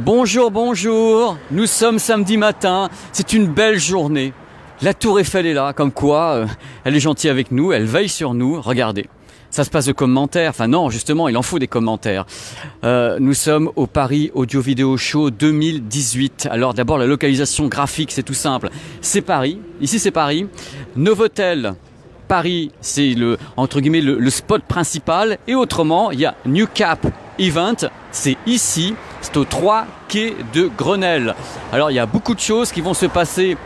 Bonjour, bonjour, nous sommes samedi matin, c'est une belle journée. La tour Eiffel est là, comme quoi elle est gentille avec nous, elle veille sur nous, regardez. Ça se passe de commentaires, enfin non, justement, il en faut des commentaires. Nous sommes au Paris Audio Video Show 2018. Alors d'abord, la localisation graphique, c'est tout simple. C'est Paris, ici c'est Paris. Novotel, Paris, c'est entre guillemets le spot principal. Et autrement, il y a New Cap Event, c'est ici, c'est au 3 quai de Grenelle. Alors il y a beaucoup de choses qui vont se passer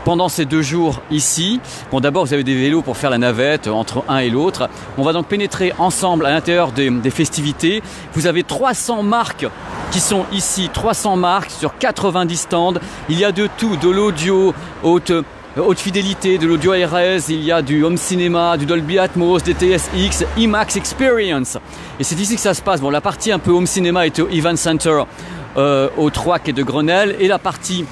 pendant ces 2 jours ici. Bon, d'abord vous avez des vélos pour faire la navette entre un et l'autre. On va donc pénétrer ensemble à l'intérieur des festivités. Vous avez 300 marques qui sont ici, 300 marques sur 90 stands. Il y a de tout, de l'audio, haute fidélité, de l'audio ARS, il y a du home cinéma, du Dolby Atmos, des TSX, IMAX Experience. Et c'est ici que ça se passe. Bon, la partie un peu home cinéma est au Event Center au 3 quai de Grenelle, et la partie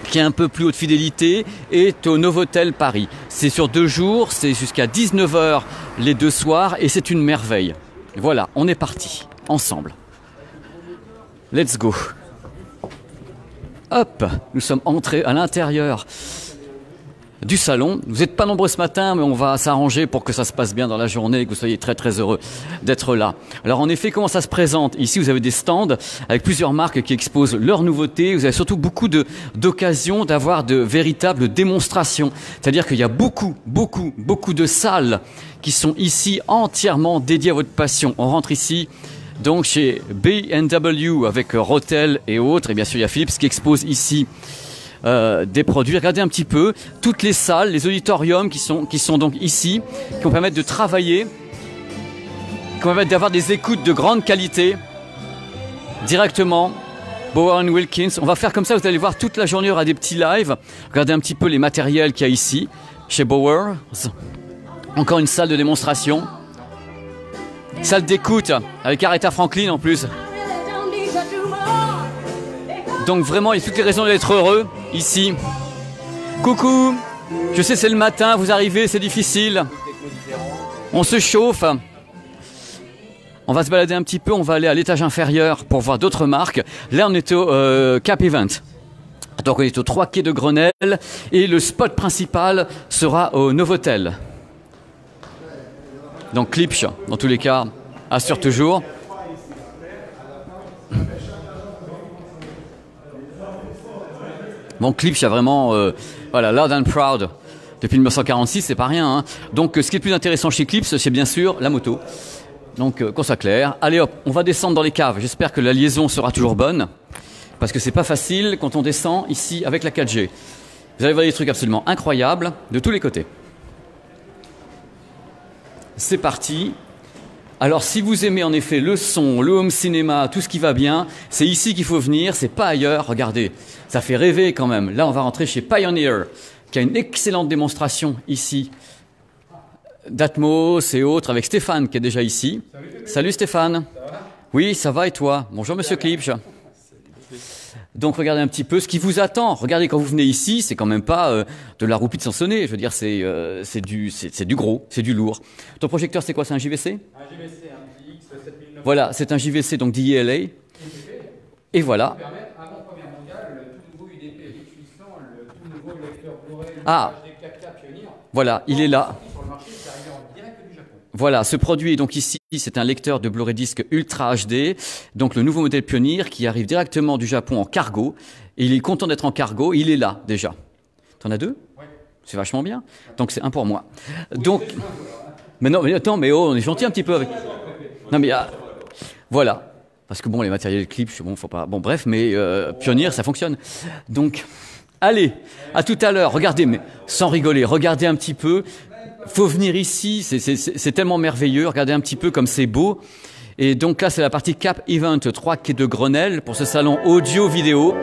qui est un peu plus haute fidélité est au Novotel Paris. C'est sur 2 jours, c'est jusqu'à 19 h les 2 soirs, et c'est une merveille. Voilà, on est parti, ensemble. Let's go. Hop, nous sommes entrés à l'intérieur du salon. Vous n'êtes pas nombreux ce matin, mais on va s'arranger pour que ça se passe bien dans la journée et que vous soyez très très heureux d'être là. Alors en effet, comment ça se présente? Ici, vous avez des stands avec plusieurs marques qui exposent leurs nouveautés. Vous avez surtout beaucoup d'occasions d'avoir de véritables démonstrations. C'est-à-dire qu'il y a beaucoup de salles qui sont ici entièrement dédiées à votre passion. On rentre ici donc chez B&W avec Rotel et autres. Et bien sûr, il y a Philips qui expose ici des produits. Regardez un petit peu toutes les salles, les auditoriums qui sont donc ici, qui vont permettre de travailler, qui vont permettre d'avoir des écoutes de grande qualité directement. Bowers & Wilkins, on va faire comme ça, vous allez voir toute la journée, il y aura des petits lives. Regardez un petit peu les matériels qu'il y a ici chez Bowers. Encore une salle de démonstration, salle d'écoute avec Aretha Franklin en plus. Donc vraiment, il y a toutes les raisons d'être heureux ici. Coucou, je sais c'est le matin, vous arrivez, c'est difficile. On se chauffe. On va se balader un petit peu, on va aller à l'étage inférieur pour voir d'autres marques. Là, on est au Cap Event. Donc on est au 3 quai de Grenelle et le spot principal sera au Novotel. Donc Klipsch, dans tous les cas, assure toujours. Bon, Klipsch a vraiment, voilà, loud and proud. Depuis 1946, c'est pas rien. Hein. Donc, ce qui est le plus intéressant chez Klipsch, c'est bien sûr la moto. Donc, qu'on soit clair. Allez hop, on va descendre dans les caves. J'espère que la liaison sera toujours bonne. Parce que c'est pas facile quand on descend ici avec la 4G. Vous allez voir des trucs absolument incroyables de tous les côtés. C'est parti. Alors, si vous aimez en effet le son, le home cinéma, tout ce qui va bien, c'est ici qu'il faut venir, c'est pas ailleurs. Regardez, ça fait rêver quand même. Là, on va rentrer chez Pioneer, qui a une excellente démonstration ici d'Atmos et autres, avec Stéphane qui est déjà ici. Salut Stéphane. Ça va? Oui, ça va et toi? Bonjour Monsieur Klipsch. Donc regardez un petit peu ce qui vous attend. Regardez, quand vous venez ici, c'est quand même pas de la roupie de Sansonnet. Je veux dire, c'est du gros, c'est du lourd. Ton projecteur, c'est quoi? C'est un JVC? Un JVC, un TX 7900. Voilà, c'est un JVC, donc d'IELA. Et voilà. Avant Première mondiale, le tout nouveau UDP 800, le tout nouveau lecteur Blu-ray HD 4K Pioneer. Voilà, il est là. Sur le marché, c'est arrivé en direct du Japon. Voilà, ce produit est donc ici, c'est un lecteur de Blu-ray disque Ultra HD, donc le nouveau modèle Pioneer qui arrive directement du Japon en cargo. Et il est content d'être en cargo, il est là déjà. T'en as 2? Oui. C'est vachement bien. Donc c'est un pour moi. Donc, mais non, mais attends, mais oh, on est gentil un petit peu avec. Non mais voilà, parce que bon, les matériels Klipsch, bon, faut pas. Bon, bref, mais Pioneer, ça fonctionne. Donc, allez, à tout à l'heure. Regardez, mais sans rigoler, regardez un petit peu. Faut venir ici, c'est tellement merveilleux. Regardez un petit peu comme c'est beau. Et donc là, c'est la partie Cap Event 3 quai de Grenelle pour ce salon audio-vidéo.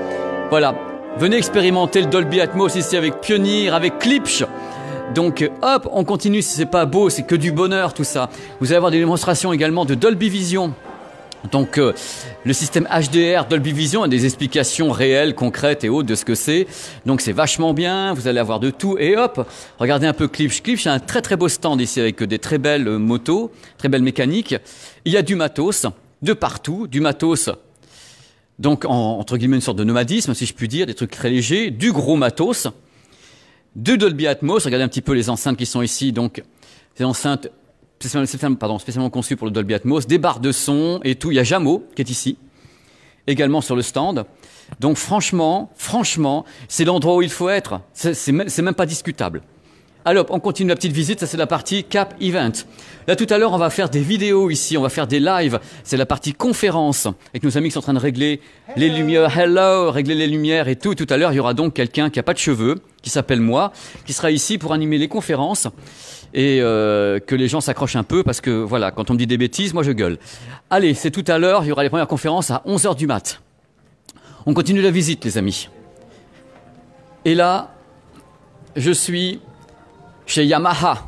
Voilà, venez expérimenter le Dolby Atmos ici avec Pioneer, avec Klipsch. Donc hop, on continue. Si c'est pas beau, c'est que du bonheur tout ça. Vous allez avoir des démonstrations également de Dolby Vision. Donc le système HDR Dolby Vision a des explications réelles, concrètes et autres de ce que c'est. Donc c'est vachement bien, vous allez avoir de tout. Et hop, regardez un peu Klipsch. Klipsch a un très très beau stand ici avec des très belles motos, très belles mécaniques. Il y a du matos de partout, du matos Donc, entre guillemets, une sorte de nomadisme, si je puis dire, des trucs très légers, du gros matos, de Dolby Atmos. Regardez un petit peu les enceintes qui sont ici. Donc, ces enceintes spécialement conçues pour le Dolby Atmos, des barres de son et tout. Il y a Jamo qui est ici, également sur le stand. Donc, franchement, c'est l'endroit où il faut être. C'est même pas discutable. Alors, on continue la petite visite. Ça, c'est la partie Cap Event. Là, tout à l'heure, on va faire des vidéos ici. On va faire des lives. C'est la partie conférence avec nos amis qui sont en train de régler les lumières. Régler les lumières et tout. Tout à l'heure, il y aura donc quelqu'un qui a pas de cheveux, qui s'appelle moi, qui sera ici pour animer les conférences et que les gens s'accrochent un peu parce que, voilà, quand on me dit des bêtises, moi, je gueule. Allez, c'est tout à l'heure. Il y aura les premières conférences à 11h du mat'. On continue la visite, les amis. Et là, je suis chez Yamaha.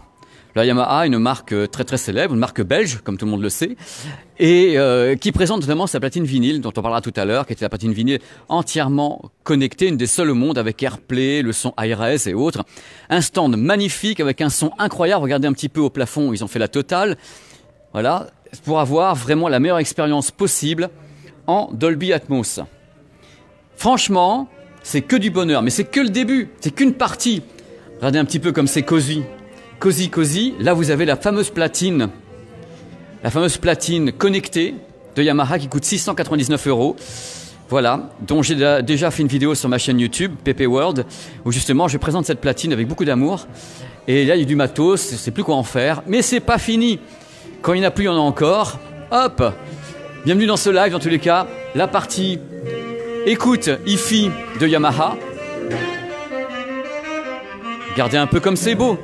La Yamaha, une marque très très célèbre, une marque belge, comme tout le monde le sait, et qui présente notamment sa platine vinyle, dont on parlera tout à l'heure, qui était la platine vinyle entièrement connectée, une des seules au monde, avec AirPlay, le son iRes et autres. Un stand magnifique, avec un son incroyable. Regardez un petit peu au plafond, ils ont fait la totale. Voilà, pour avoir vraiment la meilleure expérience possible en Dolby Atmos. Franchement, c'est que du bonheur, mais c'est que le début, c'est qu'une partie. Regardez un petit peu comme c'est cosy. Cosy. Là, vous avez la fameuse platine connectée de Yamaha qui coûte 699 €. Voilà, dont j'ai déjà fait une vidéo sur ma chaîne YouTube, PP World, où justement je présente cette platine avec beaucoup d'amour. Et là, il y a du matos, je ne sais plus quoi en faire, mais c'est pas fini. Quand il n'y en a plus, il y en a encore. Hop! Bienvenue dans ce live, dans tous les cas, la partie écoute hi-fi de Yamaha. Regardez un peu comme c'est beau.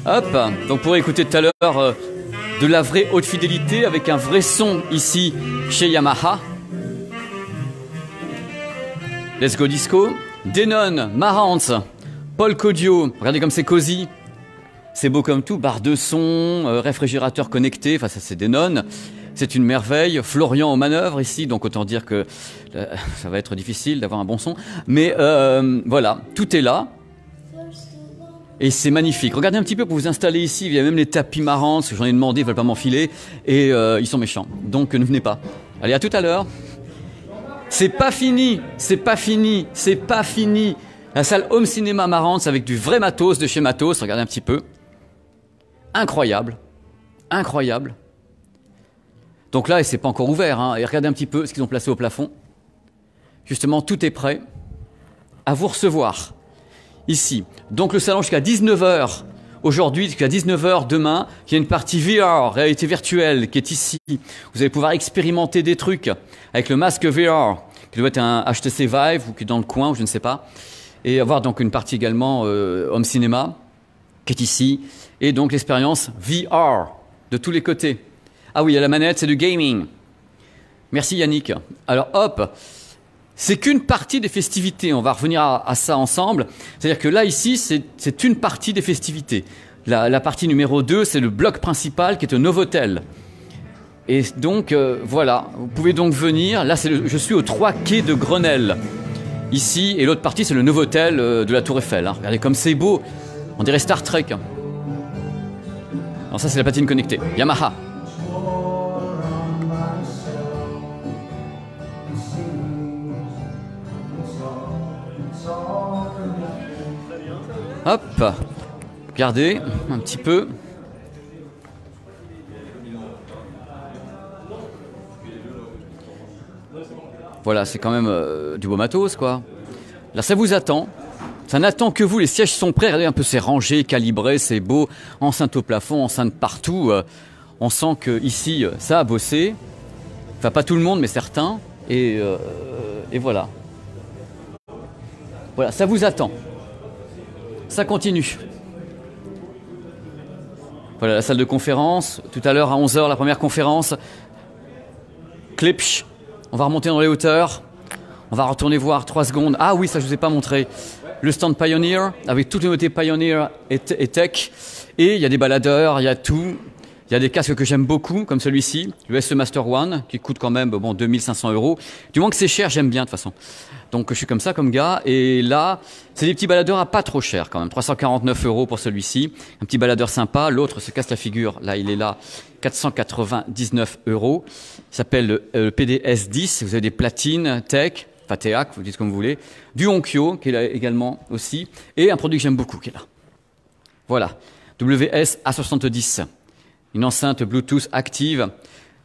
Hop, donc pour écouter tout à l'heure de la vraie haute fidélité avec un vrai son ici chez Yamaha. Let's Go Disco. Denon, Marantz, Paul Kodio. Regardez comme c'est cosy. C'est beau comme tout. Barre de son, réfrigérateur connecté. Enfin, ça c'est Denon. C'est une merveille. Florian aux manœuvres ici, donc autant dire que ça va être difficile d'avoir un bon son. Mais voilà, tout est là. Et c'est magnifique. Regardez un petit peu pour vous installer ici. Il y a même les tapis marrants, parce que j'en ai demandé, ils ne veulent pas m'enfiler. Et ils sont méchants. Donc ne venez pas. Allez, à tout à l'heure. C'est pas fini. La salle Home Cinéma Marantz avec du vrai matos de chez Matos. Regardez un petit peu. Incroyable. Donc là, et c'est pas encore ouvert, hein. Et regardez un petit peu ce qu'ils ont placé au plafond. Justement, tout est prêt à vous recevoir ici. Donc le salon jusqu'à 19h aujourd'hui, jusqu'à 19h demain. Il y a une partie VR, réalité virtuelle, qui est ici. Vous allez pouvoir expérimenter des trucs avec le masque VR, qui doit être un HTC Vive ou qui est dans le coin, ou je ne sais pas. Et avoir donc une partie également Home Cinéma, qui est ici. Et donc l'expérience VR de tous les côtés. Ah oui, à la manette, c'est du gaming. Merci Yannick. Alors hop, c'est qu'une partie des festivités. On va revenir à ça ensemble. C'est-à-dire que là, ici, c'est une partie des festivités. La partie numéro 2, c'est le bloc principal qui est au Novotel. Et donc, voilà, vous pouvez donc venir. Là, je suis aux 3 quais de Grenelle. Ici, et l'autre partie, c'est le Novotel de la Tour Eiffel. Hein. Regardez comme c'est beau. On dirait Star Trek. Alors ça, c'est la platine connectée. Yamaha. Hop, regardez un petit peu. Voilà, c'est quand même du beau matos, quoi. Là, ça vous attend. Ça n'attend que vous. Les sièges sont prêts. Regardez un peu, c'est rangé, calibré, c'est beau. Enceinte au plafond, enceinte partout. On sent que ici, ça a bossé. Enfin, pas tout le monde, mais certains. Et voilà. Voilà, ça vous attend. Ça continue. Voilà la salle de conférence. Tout à l'heure à 11h, la première conférence. Klipsch. On va remonter dans les hauteurs. On va retourner voir 3 secondes. Ah oui, ça je vous ai pas montré. Le stand Pioneer, avec toutes les nouveautés Pioneer et Tech. Et il y a des baladeurs, il y a tout. Il Il y a des casques que j'aime beaucoup, comme celui-ci, le SE Master One, qui coûte quand même bon, 2500 €. Du moins que c'est cher, j'aime bien de toute façon. Donc je suis comme ça, comme gars. Et là, c'est des petits baladeurs à pas trop cher quand même. 349 € pour celui-ci. Un petit baladeur sympa. L'autre se casse la figure. Là, il est là. 499 €. Il s'appelle le PDS 10. Vous avez des platines, tech, enfin TEAC, vous dites comme vous voulez. Du Onkyo, qui est là également aussi. Et un produit que j'aime beaucoup, qui est là. Voilà. WS A70. Une enceinte Bluetooth active,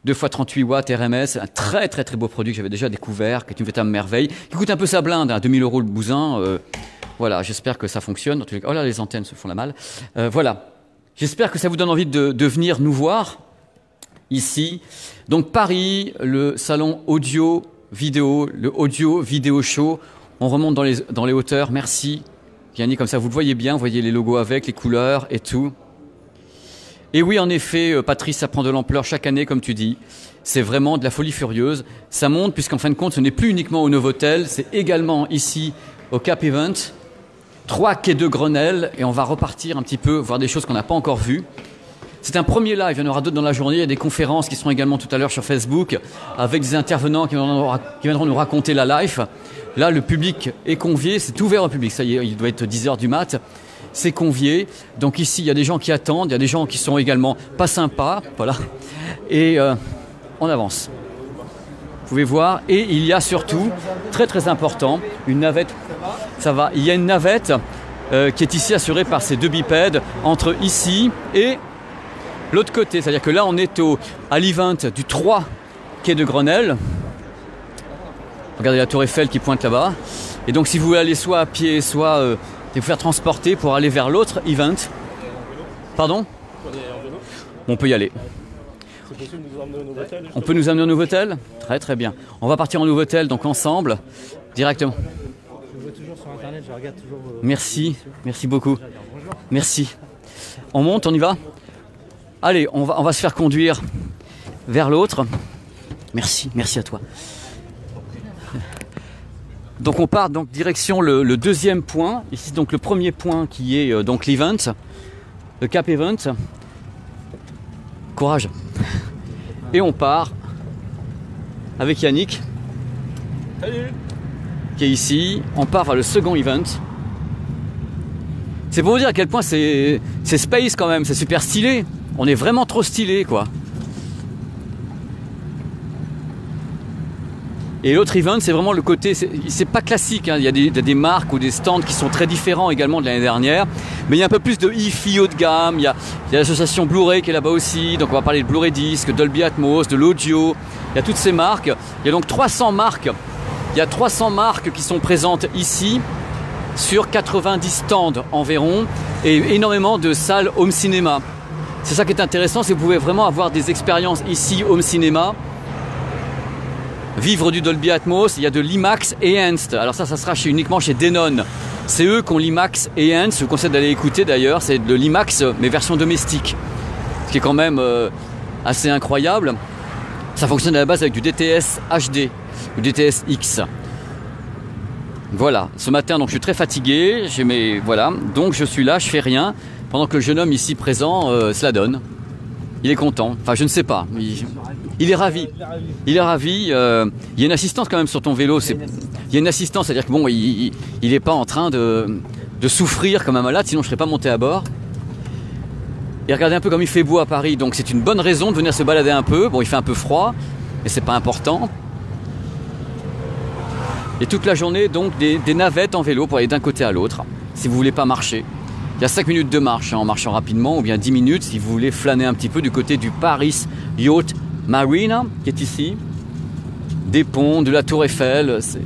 2 x 38 watts RMS, un très très très beau produit que j'avais déjà découvert, qui est une véritable merveille, qui coûte un peu sa blinde, 2000 € le bousin. Voilà, j'espère que ça fonctionne. Oh là, les antennes se font la malle. Voilà, j'espère que ça vous donne envie de venir nous voir ici. Donc Paris, le salon audio-vidéo, le audio-vidéo show. On remonte dans les hauteurs, merci Yannick, comme ça vous le voyez bien, vous voyez les logos avec, les couleurs et tout. Et oui, en effet, Patrice, ça prend de l'ampleur chaque année, comme tu dis. C'est vraiment de la folie furieuse. Ça monte, puisqu'en fin de compte, ce n'est plus uniquement au Novotel, c'est également ici au Cap Event, 3 quais de Grenelle, et on va repartir un petit peu, voir des choses qu'on n'a pas encore vues. C'est un premier live, il y en aura d'autres dans la journée. Il y a des conférences qui seront également tout à l'heure sur Facebook, avec des intervenants qui viendront nous raconter la life. Là, le public est convié, c'est ouvert au public. Ça y est, il doit être 10h du mat'. C'est convié. Donc ici, il y a des gens qui attendent, il y a des gens qui sont également pas sympas, voilà. Et on avance. Vous pouvez voir. Et il y a surtout, très très important, une navette. Ça va. Il y a une navette qui est ici assurée par ces 2 bipèdes entre ici et l'autre côté. C'est-à-dire que là, on est à l'event du 3 quai de Grenelle. Regardez la tour Eiffel qui pointe là-bas. Et donc, si vous voulez aller soit à pied, soit vous faire transporter pour aller vers l'autre event. Pardon ? On peut y aller. C'est possible de nous emmener au Novotel ? On peut nous amener au Novotel ? Très très bien. On va partir au Novotel donc ensemble, directement. Je vois toujours sur internet, je regarde toujours vos... Merci, merci beaucoup. Merci. On monte, on y va ? Allez, on va se faire conduire vers l'autre. Merci, merci à toi. Donc on part donc direction le deuxième point. Ici donc le premier point qui est donc l'event, le Cap Event. Courage. Et on part avec Yannick. Salut. Qui est ici. On part vers le second event. C'est pour vous dire à quel point c'est space quand même, c'est super stylé. On est vraiment trop stylé quoi. Et l'autre event, c'est vraiment le côté, c'est pas classique, hein. Il y a des marques ou des stands qui sont très différents également de l'année dernière, mais il y a un peu plus de hi-fi haut de gamme, il y a l'association Blu-ray qui est là-bas aussi, donc on va parler de Blu-ray Disc, Dolby Atmos, de l'audio, il y a toutes ces marques, il y a donc 300 marques, il y a 300 marques qui sont présentes ici, sur 90 stands environ, et énormément de salles home cinéma. C'est ça qui est intéressant, c'est que vous pouvez vraiment avoir des expériences ici home cinéma, vivre du Dolby Atmos. Il y a de l'IMAX Enhanced. Alors ça sera uniquement chez Denon. C'est eux qui ont l'IMAX Enhanced. Je vous conseille d'aller écouter d'ailleurs. C'est de l'IMAX mais version domestique. Ce qui est quand même assez incroyable. Ça fonctionne à la base avec du DTS HD ou DTS X. Voilà. Ce matin donc je suis très fatigué. Voilà. Donc je suis là, je fais rien. Pendant que le jeune homme ici présent se la donne. Il est content. Enfin je ne sais pas. Il est ravi. Il est ravi. Il y a une assistance quand même sur ton vélo. Il y a une assistance, c'est-à-dire que bon, il n'est pas en train de souffrir comme un malade, sinon je ne serais pas monté à bord. Et regardez un peu comme il fait beau à Paris, donc c'est une bonne raison de venir se balader un peu. Bon, il fait un peu froid, mais c'est pas important. Et toute la journée, donc, des navettes en vélo pour aller d'un côté à l'autre, si vous voulez pas marcher. Il y a 5 minutes de marche en marchant rapidement, ou bien 10 minutes si vous voulez flâner un petit peu du côté du Paris Yacht Marina, qui est ici, des ponts, de la tour Eiffel. C'est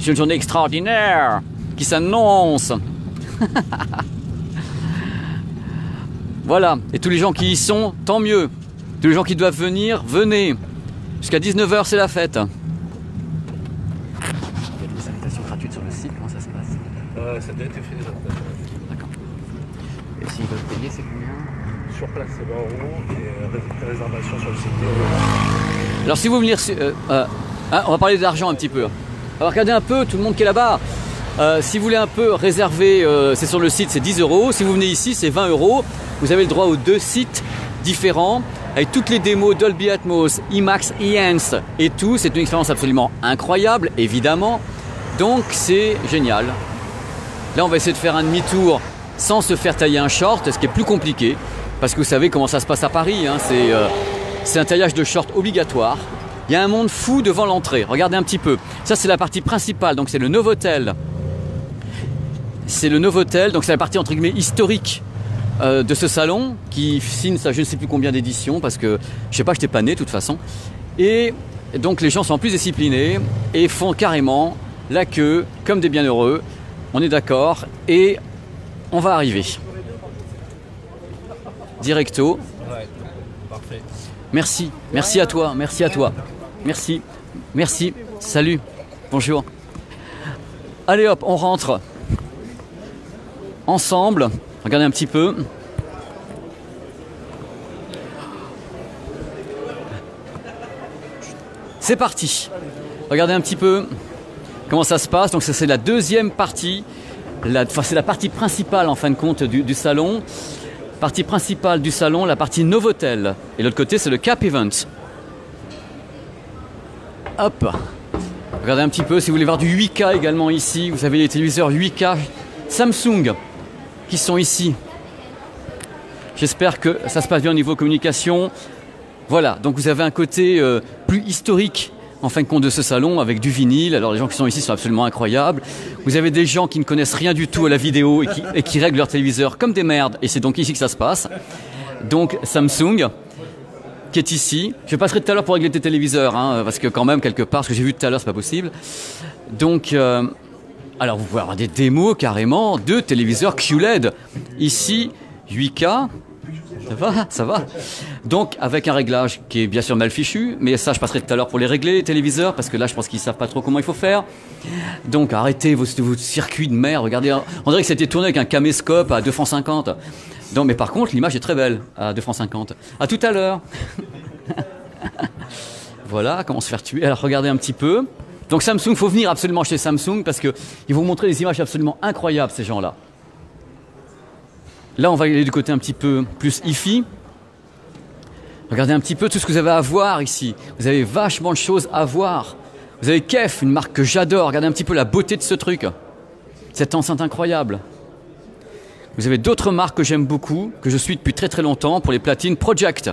une journée extraordinaire qui s'annonce. Voilà, et tous les gens qui y sont, tant mieux. Tous les gens qui doivent venir, venez. Jusqu'à 19h, c'est la fête. Il y a des invitations gratuites sur le site, comment ça se passe? Ça doit être fait déjà. D'accord. Et s'ils veulent payer, c'est combien? Sur place, c'est 20 € et réservation sur le site. Alors si vous venez, on va parler d'argent un petit peu. Alors regardez un peu tout le monde qui est là-bas. Si vous voulez un peu réserver, c'est sur le site, c'est 10 €. Si vous venez ici, c'est 20 €. Vous avez le droit aux 2 sites différent, avec toutes les démos Dolby Atmos, IMAX Enhanced et tout. C'est une expérience absolument incroyable, évidemment. Donc c'est génial. Là, on va essayer de faire un demi-tour sans se faire tailler un short, ce qui est plus compliqué, parce que vous savez comment ça se passe à Paris, hein. C'est un taillage de short obligatoire. Il y a un monde fou devant l'entrée. Regardez un petit peu. Ça, c'est la partie principale. Donc, c'est le Novotel. C'est le Novotel. Donc, c'est la partie entre guillemets historique de ce salon qui signe ça, je ne sais plus combien d'éditions parce que je sais pas, je n'étais pas né de toute façon. Et donc, les gens sont plus disciplinés et font carrément la queue comme des bienheureux. On est d'accord et on va arriver. Directo. Ouais, parfait. Merci. Merci à toi. Merci à toi. Merci, merci, salut, bonjour. Allez hop, on rentre ensemble. Regardez un petit peu. C'est parti. Regardez un petit peu comment ça se passe. Donc ça, c'est la deuxième partie. C'est la partie principale en fin de compte du salon. Partie principale du salon, la partie Novotel. Et l'autre côté, c'est le Cap Event. Hop, regardez un petit peu, si vous voulez voir du 8K également ici, vous avez les téléviseurs 8K Samsung qui sont ici. J'espère que ça se passe bien au niveau communication. Voilà, donc vous avez un côté plus historique en fin de compte de ce salon avec du vinyle. Alors les gens qui sont ici sont absolument incroyables. Vous avez des gens qui ne connaissent rien du tout à la vidéo et qui règlent leur téléviseur comme des merdes. Et c'est donc ici que ça se passe. Donc Samsung qui est ici. Je passerai tout à l'heure pour régler tes téléviseurs, hein, parce que quand même, quelque part, ce que j'ai vu tout à l'heure, c'est pas possible. Donc, alors vous pouvez avoir des démos carrément de téléviseurs QLED. Ici, 8K, ça va. Donc, avec un réglage qui est bien sûr mal fichu, mais ça, je passerai tout à l'heure pour les régler, les téléviseurs, parce que là, je pense qu'ils savent pas trop comment il faut faire. Donc, arrêtez vos circuits de merde. Regardez, on dirait que c'était tourné avec un caméscope à 2 francs 50. Non, mais par contre, l'image est très belle à 2 francs 50. À tout à l'heure. Voilà, comment se faire tuer. Alors, regardez un petit peu. Donc, Samsung, il faut venir absolument chez Samsung parce qu'ils vont vous montrer des images absolument incroyables, ces gens-là. Là, on va aller du côté un petit peu plus hi-fi. Regardez un petit peu tout ce que vous avez à voir ici. Vous avez vachement de choses à voir. Vous avez Kef, une marque que j'adore. Regardez un petit peu la beauté de ce truc. Cette enceinte incroyable. Vous avez d'autres marques que j'aime beaucoup, que je suis depuis très très longtemps, pour les platines Project.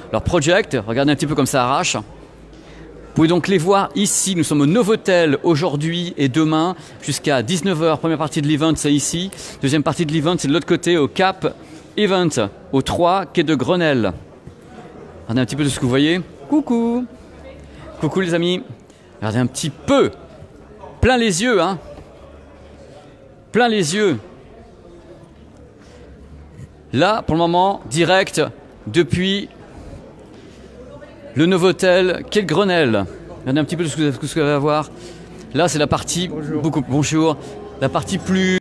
Alors Project, regardez un petit peu comme ça arrache. Vous pouvez donc les voir ici. Nous sommes au Novotel aujourd'hui et demain jusqu'à 19h. Première partie de l'event, c'est ici. Deuxième partie de l'event, c'est de l'autre côté au Cap Event, au 3 quai de Grenelle. Regardez un petit peu de ce que vous voyez. Coucou. Coucou les amis. Regardez un petit peu. Plein les yeux, hein. Plein les yeux. Là, pour le moment, direct depuis le Novotel quai de Grenelle. Regardez un petit peu ce que vous allez voir. Là, c'est la partie... Bonjour. La partie plus...